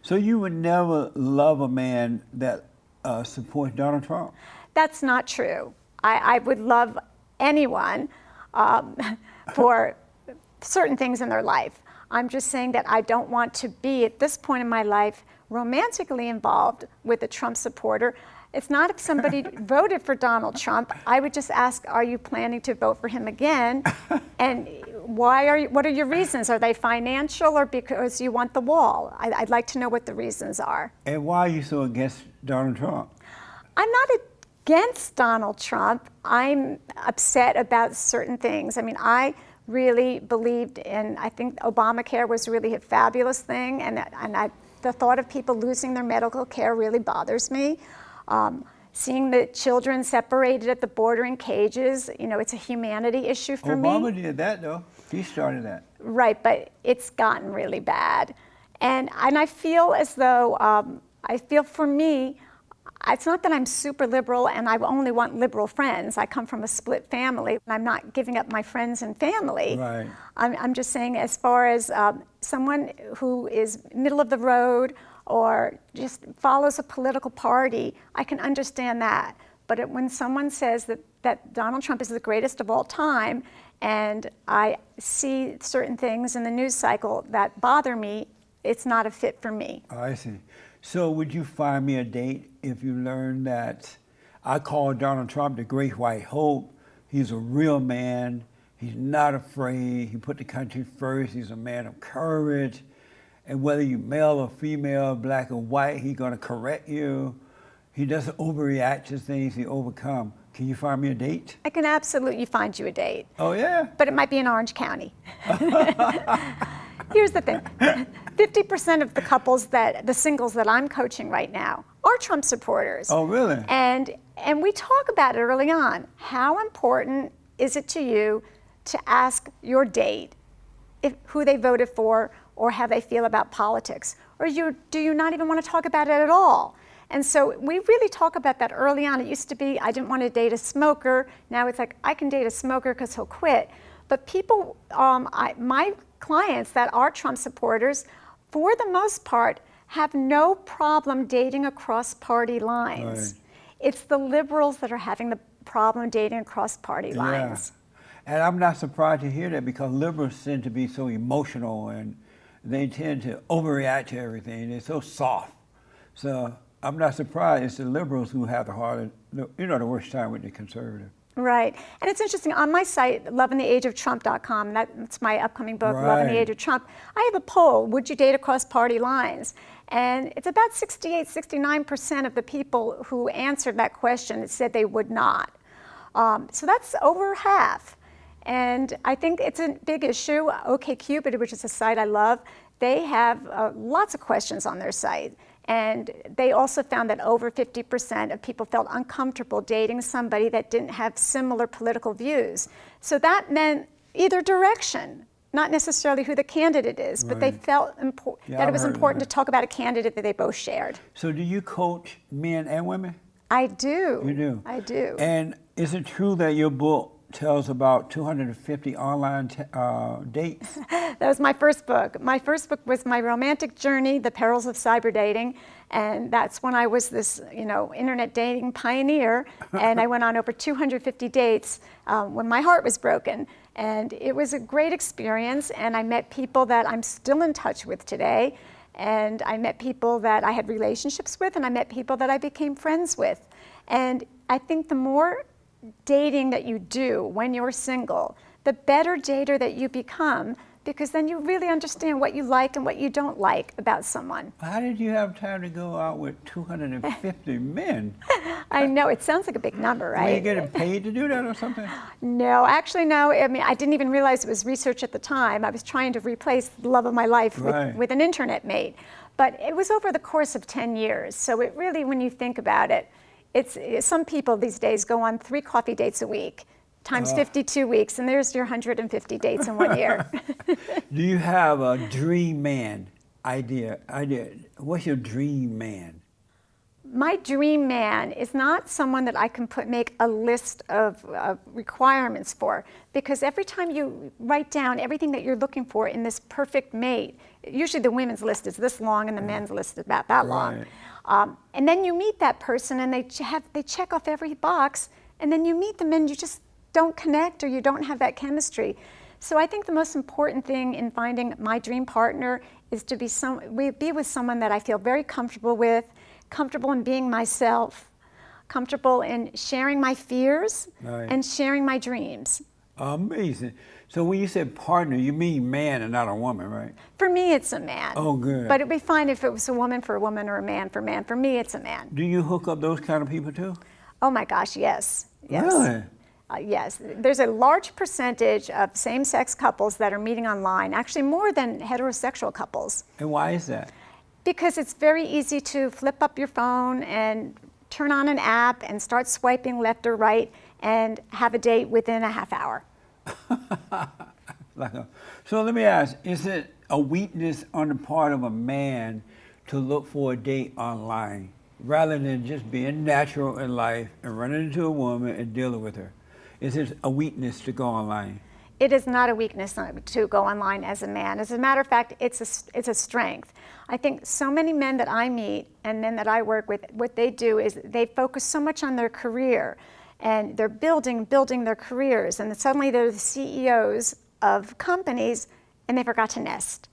So you would never love a man that supports Donald Trump? That's not true. I would love anyone for certain things in their life. I'm just saying that I don't want to be, at this point in my life, romantically involved with a Trump supporter. It's not if somebody voted for Donald Trump. I would just ask, are you planning to vote for him again? And what are your reasons? Are they financial or because you want the wall? I'd like to know what the reasons are. And why are you so against Donald Trump? I'm not against Donald Trump. I'm upset about certain things. I mean, I really believed in, I think Obamacare was really a fabulous thing, and the thought of people losing their medical care really bothers me. Seeing the children separated at the border in cages, you know, it's a humanity issue for me. Obama did that, though. He started that. Right, but it's gotten really bad. And I feel as though, I feel for me, it's not that I'm super liberal and I only want liberal friends. I come from a split family. I'm not giving up my friends and family. Right. I'm just saying, as far as someone who is middle of the road or just follows a political party, I can understand that. But when someone says that Donald Trump is the greatest of all time, and I see certain things in the news cycle that bother me, it's not a fit for me. Oh, I see. So would you find me a date if you learned that I call Donald Trump the great white hope? He's a real man. He's not afraid. He put the country first. He's a man of courage. And whether you're male or female, black or white, he's going to correct you. He doesn't overreact to things. He overcomes. Can you find me a date? I can absolutely find you a date. Oh, yeah? But it might be in Orange County. Here's the thing. 50% of the couples the singles that I'm coaching right now are Trump supporters. Oh, really? And we talk about it early on. How important is it to you to ask your date who they voted for or how they feel about politics? Or do you not even want to talk about it at all? And so we really talk about that early on. It used to be, I didn't want to date a smoker. Now it's like, I can date a smoker because he'll quit. But people, my clients that are Trump supporters, for the most part, have no problem dating across party lines. Right. It's the liberals that are having the problem dating across party lines. And I'm not surprised to hear that, because liberals tend to be so emotional and they tend to overreact to everything. They're so soft. So I'm not surprised it's the liberals who have the worst time with the conservative. Right. And it's interesting, on my site, lovingtheageoftrump.com, that's my upcoming book, Right. Loving the Age of Trump, I have a poll, would you date across party lines? And it's about 68, 69% of the people who answered that question said they would not. So that's over half. And I think it's a big issue. OkCupid, which is a site I love, they have lots of questions on their site. And they also found that over 50% of people felt uncomfortable dating somebody that didn't have similar political views. So that meant either direction, not necessarily who the candidate is, but they felt that it was important to talk about a candidate that they both shared. So do you coach men and women? I do. You do? I do. And is it true that your book tells about 250 online dates? That was my first book. My first book was my romantic journey, The Perils of Cyber Dating. And that's when I was this, internet dating pioneer. And I went on over 250 dates when my heart was broken. And it was a great experience. And I met people that I'm still in touch with today. And I met people that I had relationships with, and I met people that I became friends with. And I think the more dating that you do when you're single, the better dater that you become, because then you really understand what you like and what you don't like about someone. How did you have time to go out with 250 men? I know, it sounds like a big number, right? Were you getting paid to do that or something? No, actually, no. I mean, I didn't even realize it was research at the time. I was trying to replace the love of my life with an internet mate. But it was over the course of 10 years. So it really, when you think about it, some people these days go on 3 coffee dates a week, times 52 weeks, and there's your 150 dates in 1 year. Do you have a dream man idea? What's your dream man? My dream man is not someone that I can make a list of requirements for, because every time you write down everything that you're looking for in this perfect mate, usually the women's list is this long and the men's list is about that long. And then you meet that person and they check off every box, and then you meet them and you just don't connect, or you don't have that chemistry. So I think the most important thing in finding my dream partner is to be with someone that I feel very comfortable with, comfortable in being myself, comfortable in sharing my fears and sharing my dreams. Amazing. So when you said partner, you mean man and not a woman, right? For me, it's a man. Oh, good. But it'd be fine if it was a woman for a woman or a man for man. For me, it's a man. Do you hook up those kind of people too? Oh my gosh, yes. Really? Yes. There's a large percentage of same-sex couples that are meeting online, actually more than heterosexual couples. And why is that? Because it's very easy to flip up your phone and turn on an app and start swiping left or right and have a date within a half hour. So let me ask, is it a weakness on the part of a man to look for a date online rather than just being natural in life and running into a woman and dealing with her? Is it a weakness to go online? It is not a weakness to go online as a man. As a matter of fact, it's a strength. I think so many men that I meet and men that I work with, what they do is they focus so much on their career, and they're building their careers, and suddenly they're the CEOs of companies and they forgot to nest.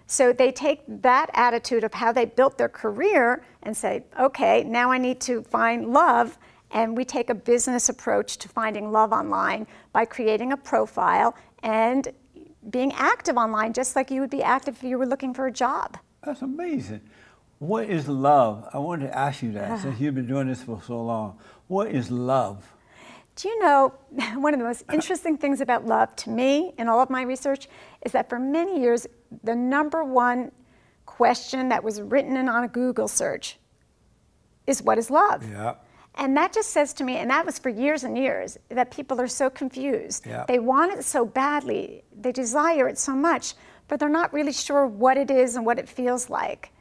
So they take that attitude of how they built their career and say, okay, now I need to find love. And we take a business approach to finding love online by creating a profile and being active online, just like you would be active if you were looking for a job. That's amazing. What is love? I wanted to ask you that since you've been doing this for so long. What is love? Do you know, one of the most interesting things about love to me in all of my research is that for many years, the #1 question that was written in on a Google search is, what is love? Yeah. And that just says to me, and that was for years and years, that people are so confused. Yeah. They want it so badly, they desire it so much, but they're not really sure what it is and what it feels like.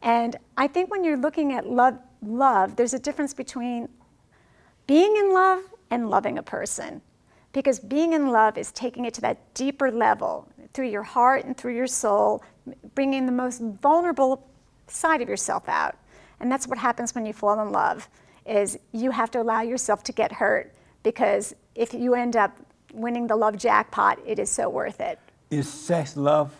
And I think when you're looking at love, there's a difference between being in love and loving a person. Because being in love is taking it to that deeper level, through your heart and through your soul, bringing the most vulnerable side of yourself out. And that's what happens when you fall in love, is you have to allow yourself to get hurt, because if you end up winning the love jackpot, it is so worth it. Is sex love?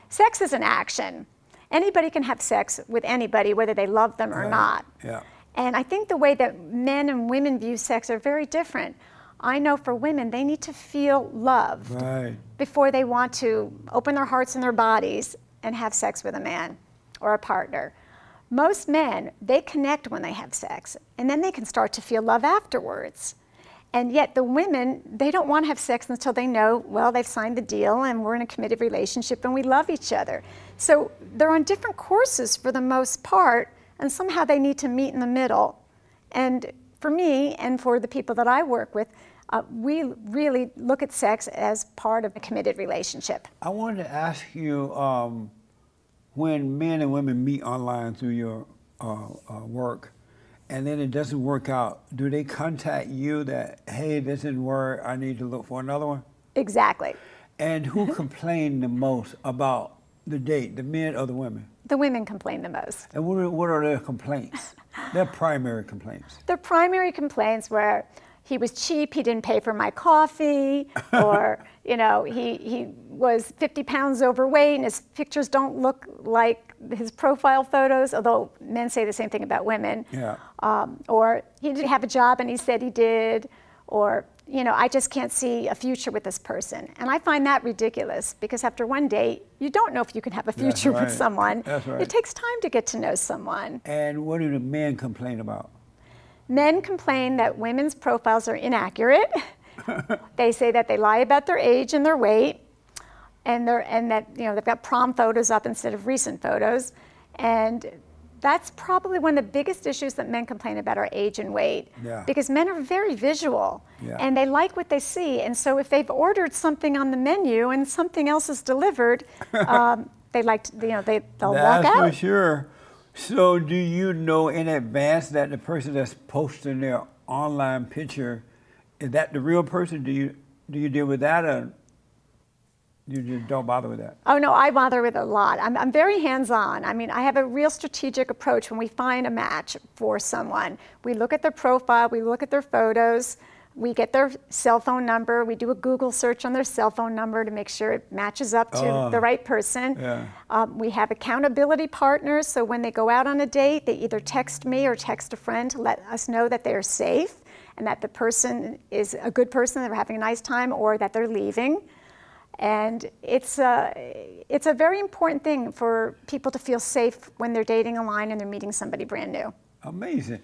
Sex is an action. Anybody can have sex with anybody, whether they love them or not. Yeah. And I think the way that men and women view sex are very different. I know for women, they need to feel loved before they want to open their hearts and their bodies and have sex with a man or a partner. Most men, they connect when they have sex, and then they can start to feel love afterwards. And yet the women, they don't want to have sex until they know, well, they've signed the deal and we're in a committed relationship and we love each other. So they're on different courses for the most part, and somehow they need to meet in the middle. And for me and for the people that I work with, we really look at sex as part of a committed relationship. I wanted to ask you, when men and women meet online through your work, and then it doesn't work out, do they contact you that, hey, this didn't work, I need to look for another one? Exactly. And who complained the most about the date, the men or the women? The women complain the most. And what are their complaints? Their primary complaints? Their primary complaints were, he was cheap, he didn't pay for my coffee, or he was 50 pounds overweight and his pictures don't look like his profile photos, although men say the same thing about women. Yeah. Or he didn't have a job and he said he did, or I just can't see a future with this person. And I find that ridiculous, because after one date, you don't know if you can have a future with someone. That's right. It takes time to get to know someone. And what do the men complain about? Men complain that women's profiles are inaccurate. They say that they lie about their age and their weight, and that they've got prom photos up instead of recent photos. And that's probably one of the biggest issues that men complain about, are age and weight. Yeah. Because men are very visual, Yeah. and they like what they see. And so if they've ordered something on the menu and something else is delivered, they like to, they'll walk out. That's for sure. So do you know in advance that the person that's posting their online picture, is that the real person? Do you deal with that, or you just don't bother with that? Oh no, I bother with it a lot. I'm very hands-on. I mean, I have a real strategic approach when we find a match for someone. We look at their profile, we look at their photos, we get their cell phone number, we do a Google search on their cell phone number to make sure it matches up to the right person. Yeah. We have accountability partners, so when they go out on a date, they either text me or text a friend to let us know that they're safe and that the person is a good person, they're having a nice time, or that they're leaving. And it's a very important thing for people to feel safe when they're dating online and they're meeting somebody brand new. Amazing.